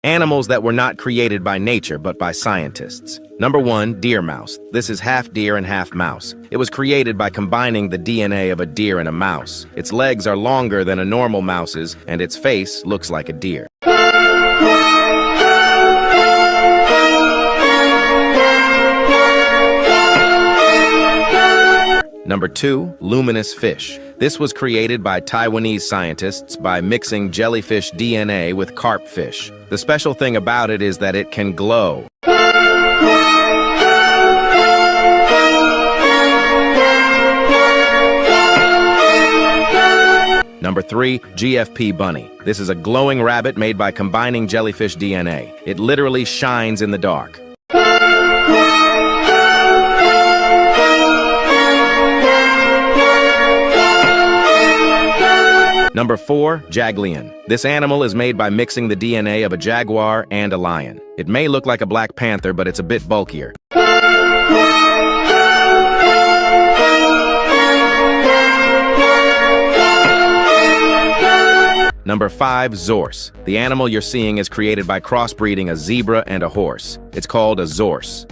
Animals that were not created by nature but by scientists. Number 1, deer mouse. This is half deer and half mouse. It was created by combining the DNA of a deer and a mouse. Its legs are longer than a normal mouse's, and its face looks like a deer. Number 2, luminous fish. This was created by Taiwanese scientists by mixing jellyfish DNA with carp fish. The special thing about it is that it can glow. Number 3, GFP bunny. This is a glowing rabbit made by combining jellyfish DNA. It literally shines in the dark. Number 4, jaglion. This animal is made by mixing the DNA of a jaguar and a lion. It may look like a black panther, but it's a bit bulkier. Number 5, zorse. The animal you're seeing is created by crossbreeding a zebra and a horse. It's called a zorse.